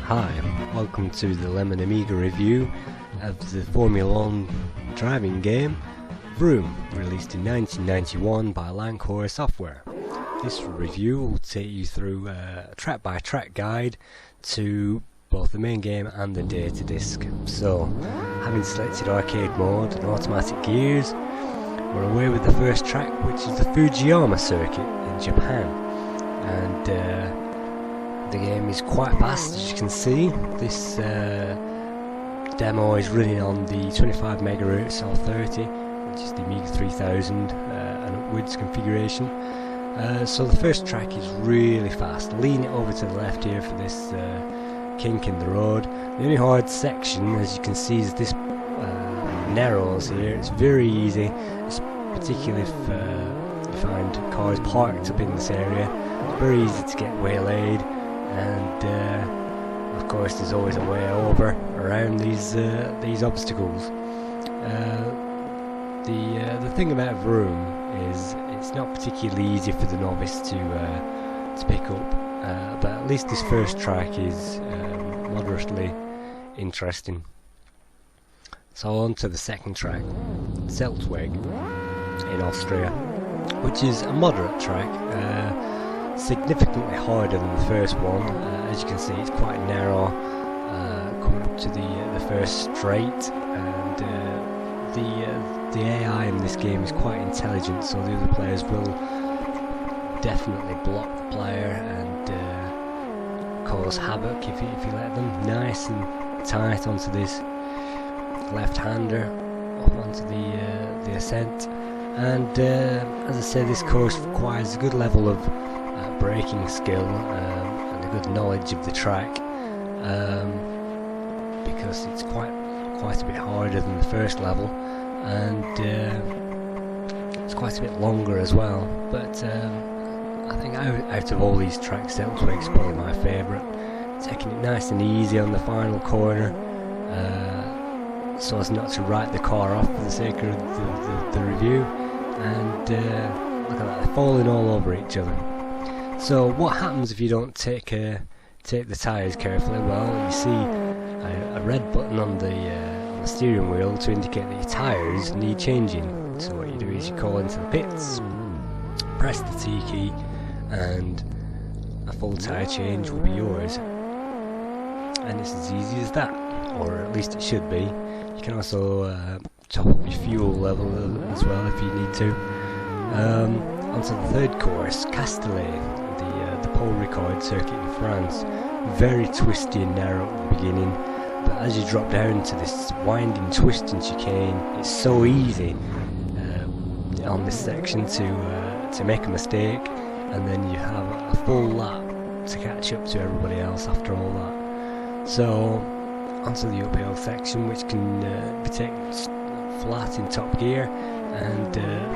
Hi, welcome to the Lemon Amiga review of the Formula 1 driving game Vroom, released in 1991 by Lifeschool software. This review will take you through a track-by-track guide to both the main game and the Datadisk. So, having selected arcade mode and automatic gears, we're away with the first track, which is the Fuji circuit in Japan. And the game is quite fast, as you can see. This demo is running on the 25 MHz or 30, which is the Amiga 3000 and upwards configuration. So the first track is really fast. Lean it over to the left here for this kink in the road. The only hard section, as you can see, is this narrows here. It's very easy, particularly if you find cars parked up in this area. It's very easy to get waylaid, and of course there's always a way over around these obstacles. The thing about Vroom is it's not particularly easy for the novice to pick up, but at least this first track is moderately interesting. So on to the second track, Silverstone in Austria, which is a moderate track, significantly harder than the first one. As you can see, it's quite narrow, coming up to the first straight, and the AI in this game is quite intelligent, so the other players will definitely block the player and cause havoc if you let them. Nice and tight onto this left-hander, up onto the ascent, and as I said, this course requires a good level of braking skill and a good knowledge of the track, because it's quite a bit harder than the first level, and it's quite a bit longer as well. But I think out of all these tracks, Silverstone is probably my favourite. Taking it nice and easy on the final corner, so as not to write the car off for the sake of the review. And look at that, they're falling all over each other. So what happens if you don't take the tyres carefully? Well, you see a red button on the steering wheel to indicate that your tyres need changing. So what you do is you call into the pits, press the T key, and a full tyre change will be yours. And it's as easy as that, or at least it should be. You can also top up your fuel level as well if you need to. Onto the third course, Castellet, the Paul Ricard circuit in France. Very twisty and narrow at the beginning, but as you drop down to this winding twisting chicane, it's so easy on this section to make a mistake, and then you have a full lap to catch up to everybody else after all that. So onto the uphill section, which can be taken flat in top gear, and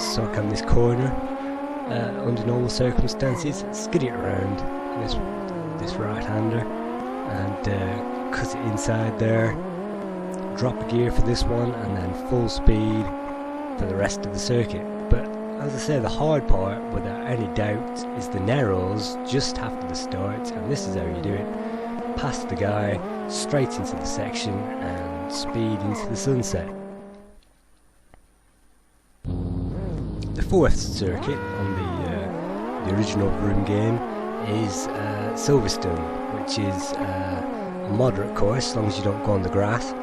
so can this corner under normal circumstances. Skid it around this right-hander and cut it inside there, drop a gear for this one, and then full speed for the rest of the circuit. But as I say, the hard part, without any doubt, is the narrows just after the start, and this is how you do it. Past the guy, straight into the section, and speed into the sunset. The fourth circuit on the original Vroom game is Silverstone, which is a moderate course, as long as you don't go on the grass.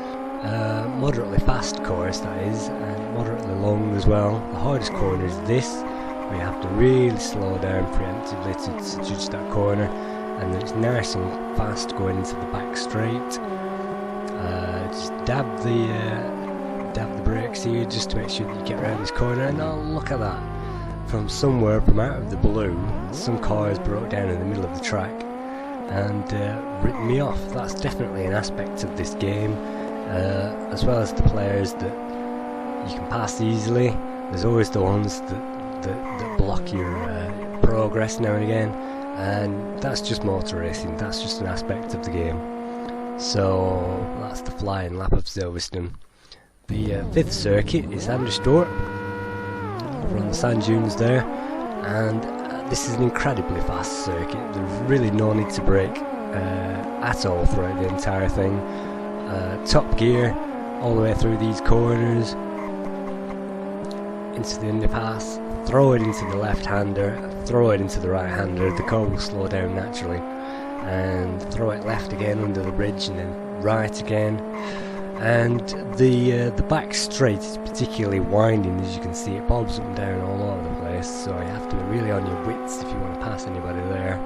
Moderately fast course, that is, and moderately long as well. The hardest corner is this, where you have to really slow down preemptively to judge that corner, and then it's nice and fast going into the back straight. Just dab the brakes here just to make sure that you get around this corner, and oh, look at that. From somewhere, from out of the blue, some cars broke down in the middle of the track and ripped me off. That's definitely an aspect of this game, as well as the players that you can pass easily. There's always the ones that block your progress now and again, and that's just motor racing. That's just an aspect of the game. So that's the flying lap of Silverstone. The fifth circuit is Estoril, over on the sand dunes there, and this is an incredibly fast circuit. There's really no need to brake at all throughout the entire thing. Top gear all the way through these corners, into the underpass, throw it into the left-hander, throw it into the right-hander, the car will slow down naturally, and throw it left again under the bridge and then right again. And the back straight is particularly winding, as you can see. It bobs up and down all over the place, so you have to be really on your wits if you want to pass anybody there.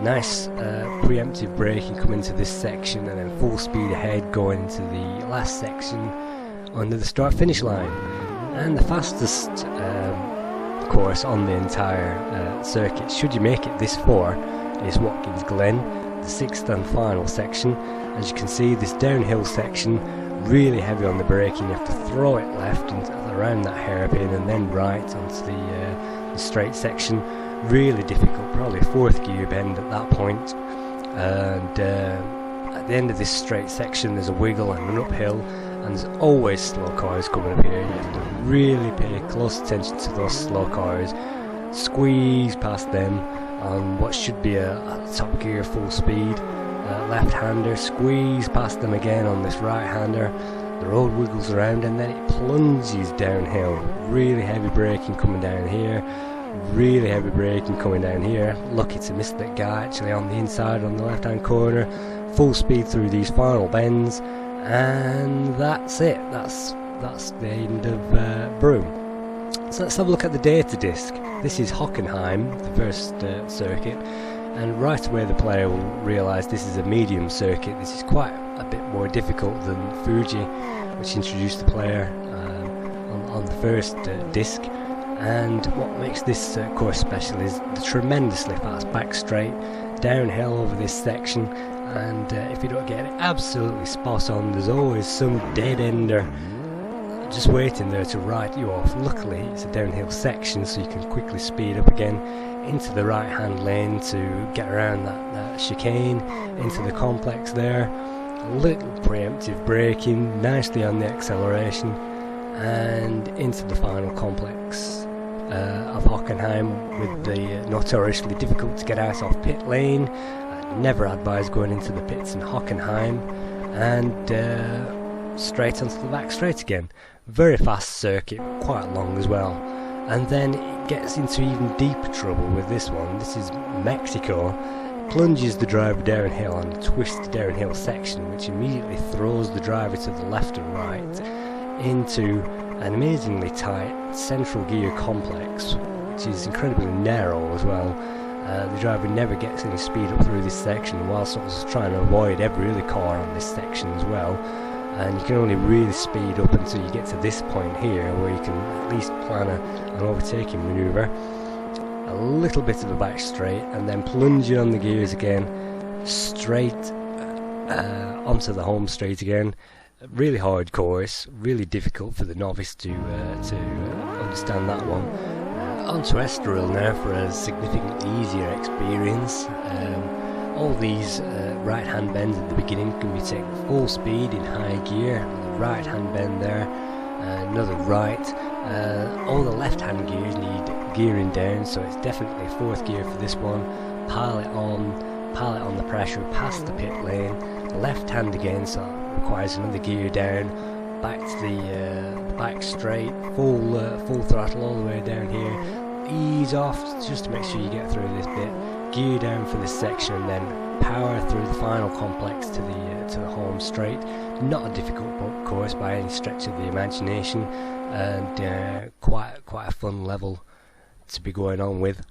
Nice preemptive braking coming into this section, and then full speed ahead going into the last section under the start finish line. And the fastest course on the entire circuit, should you make it this far, is Watkins Glen, the 6th and final section. As you can see, this downhill section, really heavy on the braking. You have to throw it left and around that hairpin and then right onto the straight section. Really difficult, probably a 4th gear bend at that point. And at the end of this straight section there's a wiggle and an uphill, and there's always slow cars coming up here. You have to really pay close attention to those slow cars, squeeze past them on what should be a top gear full speed left-hander, squeeze past them again on this right-hander. The road wiggles around and then it plunges downhill. Really heavy braking coming down here, really heavy braking coming down here. Lucky to miss that guy actually on the inside on the left-hand corner. Full speed through these final bends, and that's it. That's the end of Vroom. So let's have a look at the data disk. This is Hockenheim, the first circuit, and right away the player will realise this is a medium circuit. This is quite a bit more difficult than Fuji, which introduced the player on the first disc. And what makes this course special is the tremendously fast back straight, downhill over this section, and if you don't get it absolutely spot on, there's always some dead ender just waiting there to write you off. Luckily it's a downhill section, so you can quickly speed up again into the right hand lane to get around that chicane into the complex there. A little preemptive braking, nicely on the acceleration, and into the final complex of Hockenheim with the notoriously difficult to get out of pit lane. Never advise going into the pits in Hockenheim, and straight onto the back straight again. Very fast circuit, quite long as well. And then it gets into even deeper trouble with this one. This is Mexico. Plunges the driver downhill on a twisted downhill section, which immediately throws the driver to the left and right into an amazingly tight central gear complex, which is incredibly narrow as well. The driver never gets any speed up through this section, whilst also trying to avoid every other car on this section as well. And you can only really speed up until you get to this point here, where you can at least plan an overtaking manoeuvre. A little bit of a back straight, and then plunging on the gears again, straight onto the home straight again. Really hard course, really difficult for the novice to understand that one. Onto Estoril now for a significantly easier experience. All these right hand bends at the beginning can be taken full speed in high gear. The right hand bend there, another right. All the left hand gears need gearing down, so it's definitely 4th gear for this one. Pilot on the pressure past the pit lane. Left hand again, so it requires another gear down. Back to the back straight, full throttle all the way down here. Ease off just to make sure you get through this bit. Gear down for this section, and then power through the final complex to the home straight. Not a difficult course by any stretch of the imagination, and quite a fun level to be going on with.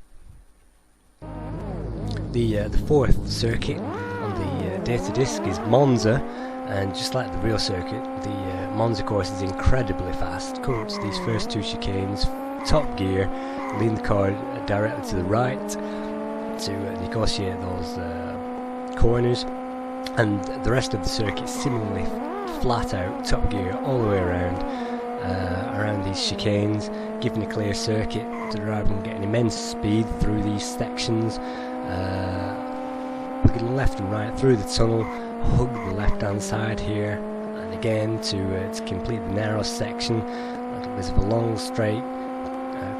The 4th circuit on the data disk is Monza, and just like the real circuit, the Monza course is incredibly fast. Comes these first 2 chicanes, top gear, lean the car directly to the right to negotiate those corners, and the rest of the circuit similarly flat out, top gear all the way around these chicanes, giving a clear circuit. The driver can get an immense speed through these sections, looking left and right through the tunnel, hug the left hand side here, and again to complete the narrow section, a little bit of a long straight,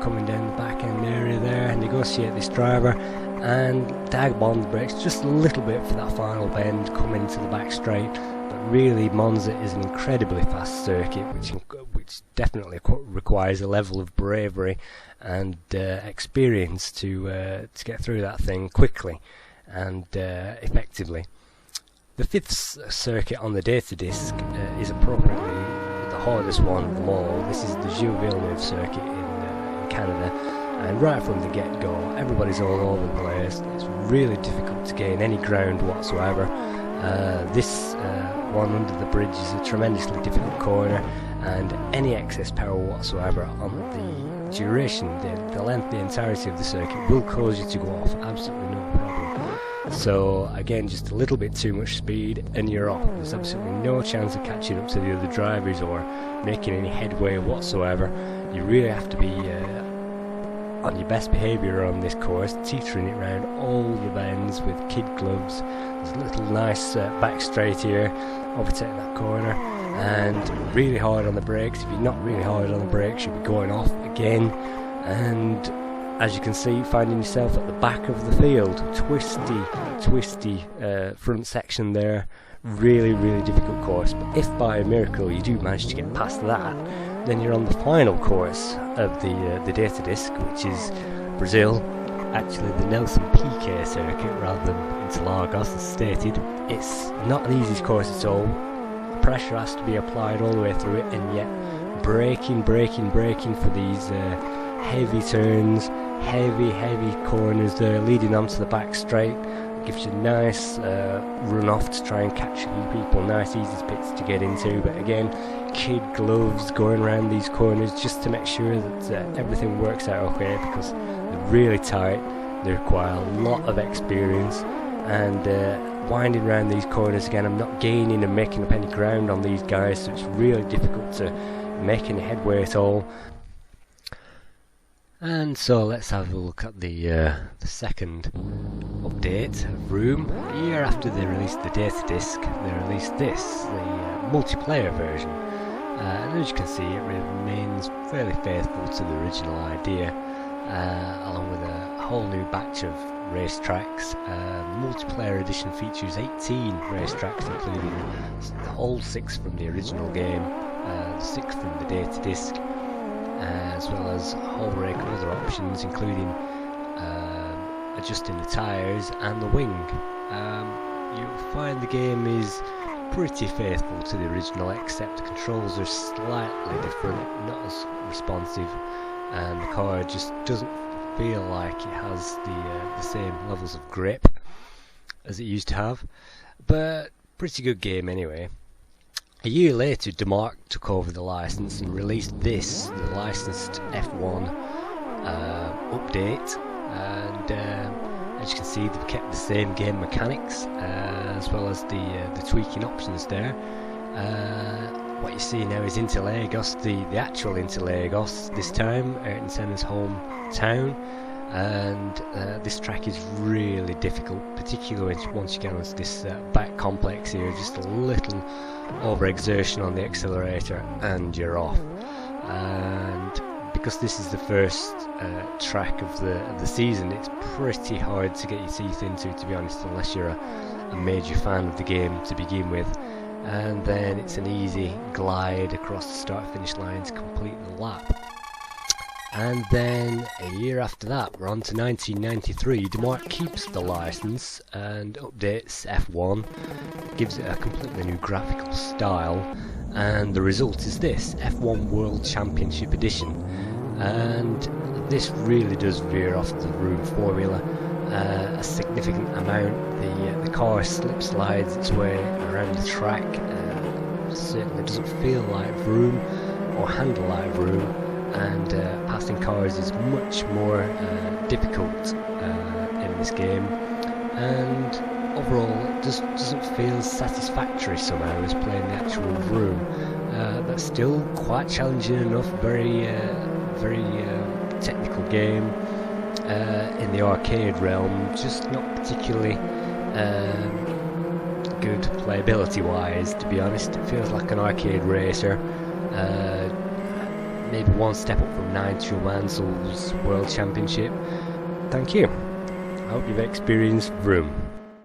coming down the back end area there, negotiate this driver and dag on the brakes just a little bit for that final bend, come into the back straight. But really, Monza is an incredibly fast circuit, which definitely requires a level of bravery and experience to get through that thing quickly and effectively. The fifth circuit on the Datadisk is appropriately the hardest one of them all. This is the Gilles Villeneuve circuit in Canada, and right from the get-go, everybody's all over the place. It's really difficult to gain any ground whatsoever. This one under the bridge is a tremendously difficult corner, and any excess power whatsoever on the duration, the length, the entirety of the circuit will cause you to go off, absolutely no problem. So again, just a little bit too much speed and you're off. There's absolutely no chance of catching up to the other drivers or making any headway whatsoever. You really have to be on your best behaviour on this course, teetering it around all the bends with kid gloves. There's a little nice back straight here, overtaking that corner, and really hard on the brakes. If you're not really hard on the brakes, you'll be going off again, and as you can see, finding yourself at the back of the field. Twisty front section there. Really difficult course, but if by a miracle you do manage to get past that, then you're on the final course of the Datadisk, which is Brazil, actually the Nelson Piquet circuit rather than Interlagos as stated. It's not an easy course at all. Pressure has to be applied all the way through it, and yet braking for these heavy turns, heavy corners there leading onto the back straight. Gives you a nice run off to try and catch a few people, nice easy pits to get into, but again, kid gloves going around these corners just to make sure that everything works out okay, because they're really tight, they require a lot of experience, and winding around these corners again, I'm not gaining and making up any ground on these guys, so it's really difficult to make any headway at all. And so let's have a look at the second update, Vroom. A year after they released the Datadisk, they released this, the multiplayer version. And as you can see, it remains fairly faithful to the original idea, along with a whole new batch of racetracks. Multiplayer edition features 18 racetracks, including all 6 from the original game, 6 from the Datadisk, as well as a whole range of other options, including adjusting the tyres and the wing. You'll find the game is pretty faithful to the original, except the controls are slightly different, not as responsive, and the car just doesn't feel like it has the same levels of grip as it used to have, but pretty good game anyway. A year later, Denmark took over the license and released this, the licensed F1 update, and as you can see, they've kept the same game mechanics as well as the tweaking options there. What you see now is Interlagos, the actual Interlagos this time, Ayrton Senna's hometown, and this track is really difficult, particularly once you get onto this back complex here. Just a little overexertion on the accelerator and you're off. And because this is the first track of the season, it's pretty hard to get your teeth into, to be honest, unless you're a major fan of the game to begin with. And then it's an easy glide across the start-finish line to complete the lap. And then a year after that, we're on to 1993. Denmark keeps the license and updates F1, gives it a completely new graphical style, and the result is this, F1 World Championship Edition. And this really does veer off the Vroom formula a significant amount. The car slip slides its way around the track, certainly doesn't feel like Vroom or handle like Vroom, and passing cars is much more difficult in this game, and overall it just doesn't feel satisfactory somehow as playing the actual Vroom. But still quite challenging enough, very technical game in the arcade realm, just not particularly good playability wise, to be honest. It feels like an arcade racer. maybe one step up from Nigel Mansell's World Championship. Thank you. I hope you've experienced Vroom.